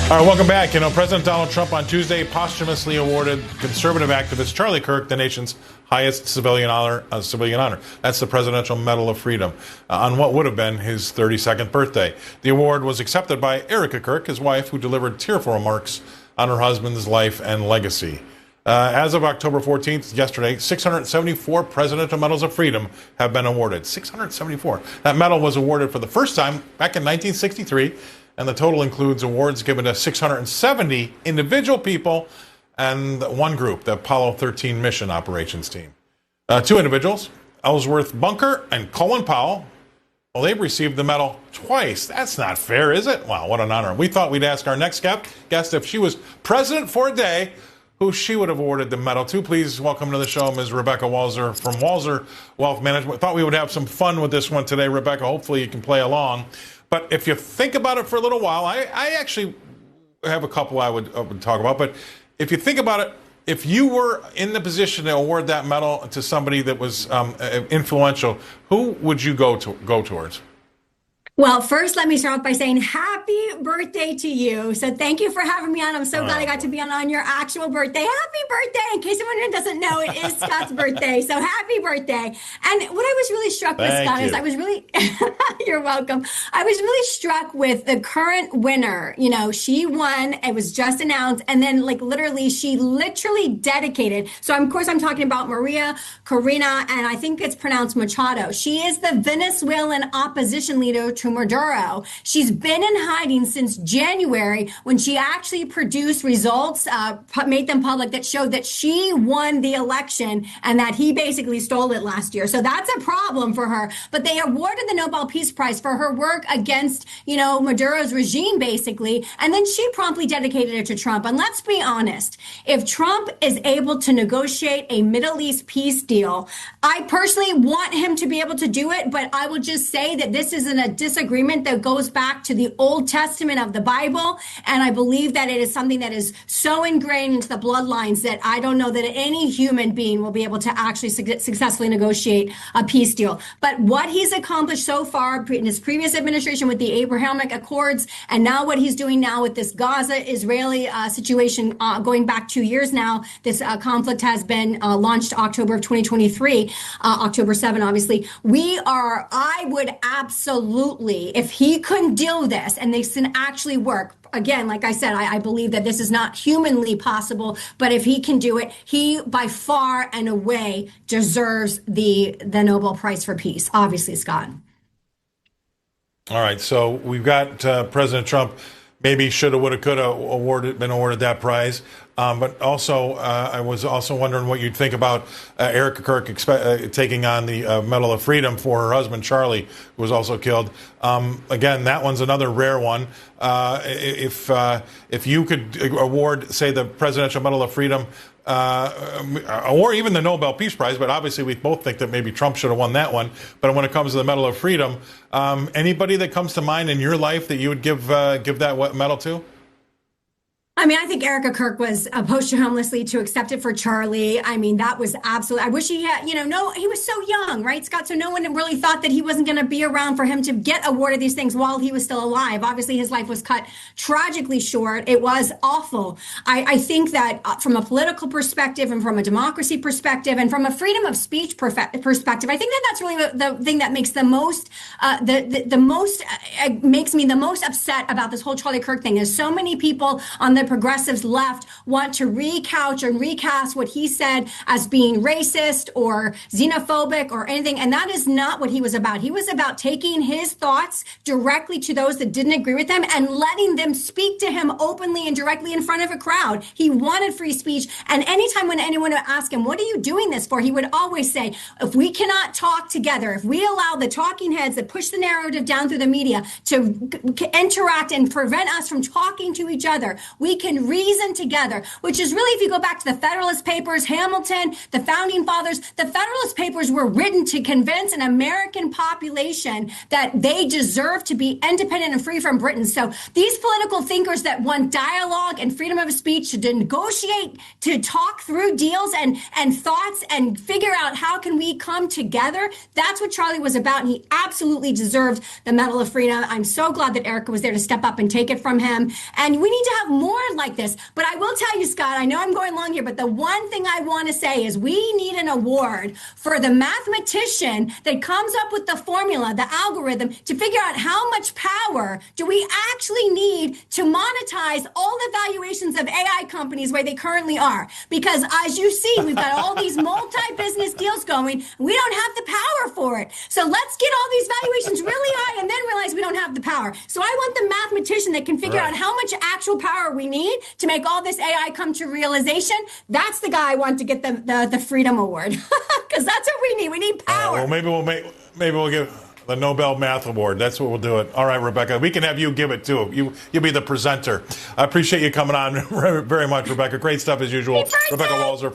All right, welcome back. President Donald Trump on Tuesday posthumously awarded conservative activist Charlie Kirk the nation's highest civilian honor. That's the Presidential Medal of Freedom on what would have been his 32nd birthday. The award was accepted by Erica Kirk, his wife, who delivered tearful remarks on her husband's life and legacy. As of October 14th, yesterday, 674 Presidential Medals of Freedom have been awarded. 674. That medal was awarded for the first time back in 1963. And the total includes awards given to 670 individual people and one group, the Apollo 13 mission operations team. Two individuals, Ellsworth Bunker and Colin Powell, well, they've received the medal twice. That's not fair, is it? Wow, what an honor. We thought we'd ask our next guest if she was president for a day, who she would have awarded the medal to. Please welcome to the show Ms. Rebecca Walser from Walser Wealth Management. Thought we would have some fun with this one today, Rebecca. Hopefully you can play along. But if you think about it for a little while, I actually have a couple I would talk about. But if you think about it, if you were in the position to award that medal to somebody that was influential, who would you go towards? Well, first, let me start off by saying happy birthday to you. So thank you for having me on. I'm so glad I got to be on your actual birthday. Happy birthday. In case someone doesn't know, it is Scott's birthday. So happy birthday. And what I was really struck with, Scott, is I was really, you're welcome. I was really struck with the current winner. She won. It was just announced. And then she literally dedicated. So of course, I'm talking about Maria Corina, and I think it's pronounced Machado. She is the Venezuelan opposition leader to Maduro. She's been in hiding since January, when she actually produced results, made them public, that showed that she won the election and that he basically stole it last year. So that's a problem for her. But they awarded the Nobel Peace Prize for her work against, Maduro's regime, basically. And then she promptly dedicated it to Trump. And let's be honest, if Trump is able to negotiate a Middle East peace deal, I personally want him to be able to do it. But I will just say that this isn't a disagreement that goes back to the Old Testament of the Bible. And I believe that it is something that is so ingrained into the bloodlines that I don't know that any human being will be able to actually successfully negotiate a peace deal. But what he's accomplished so far in his previous administration with the Abrahamic Accords, and now what he's doing now with this Gaza-Israeli situation going back 2 years now, this conflict has been launched October of 2023, October 7, obviously. I would absolutely, if he couldn't do this and this can actually work, again, like I said, I believe that this is not humanly possible, but if he can do it, he by far and away deserves the Nobel Prize for Peace, obviously, Scott. All right, so we've got President Trump maybe shoulda, woulda, coulda been awarded that prize. But also, I was also wondering what you'd think about Erica Kirk taking on the Medal of Freedom for her husband, Charlie, who was also killed. Again, that one's another rare one. If you could award, say, the Presidential Medal of Freedom, or even the Nobel Peace Prize, but obviously we both think that maybe Trump should have won that one. But when it comes to the Medal of Freedom, anybody that comes to mind in your life that you would give that medal to? I think Erica Kirk was posthumously to accept it for Charlie. That was absolutely, I wish he had, he was so young, right, Scott? So no one really thought that he wasn't going to be around for him to get awarded these things while he was still alive. Obviously, his life was cut tragically short. It was awful. I think that from a political perspective and from a democracy perspective and from a freedom of speech perspective, I think that that's really the thing that makes makes me the most upset about this whole Charlie Kirk thing is so many people on the progressives left want to recouch and recast what he said as being racist or xenophobic or anything. And that is not what he was about. He was about taking his thoughts directly to those that didn't agree with him and letting them speak to him openly and directly in front of a crowd. He wanted free speech. And anytime when anyone would ask him, what are you doing this for? He would always say, if we cannot talk together, if we allow the talking heads that push the narrative down through the media to interact and prevent us from talking to each other, we we can reason together, which is really, if you go back to the Federalist Papers, Hamilton, the Founding Fathers, the Federalist Papers were written to convince an American population that they deserve to be independent and free from Britain. So these political thinkers that want dialogue and freedom of speech to negotiate, to talk through deals and thoughts and figure out how can we come together, that's what Charlie was about, and he absolutely deserved the Medal of Freedom. I'm so glad that Erica was there to step up and take it from him, and we need to have more like this. But I will tell you, Scott, I know I'm going long here, but the one thing I want to say is we need an award for the mathematician that comes up with the formula, the algorithm, to figure out how much power do we actually need to monetize all the valuations of AI companies where they currently are. Because as you see, we've got all these multi-business deals going. We don't have the power for it. So let's get all these valuations really high and then realize we don't have the power. So I want the mathematician that can figure out how much actual power we need to make all this AI come to realization. That's the guy I want to get the Freedom Award, because that's what we need. We need power. Well, maybe we'll give the Nobel Math Award. That's what we'll do it. All right, Rebecca, we can have you give it too. You'll be the presenter. I appreciate you coming on very much, Rebecca. Great stuff as usual. Rebecca Walser.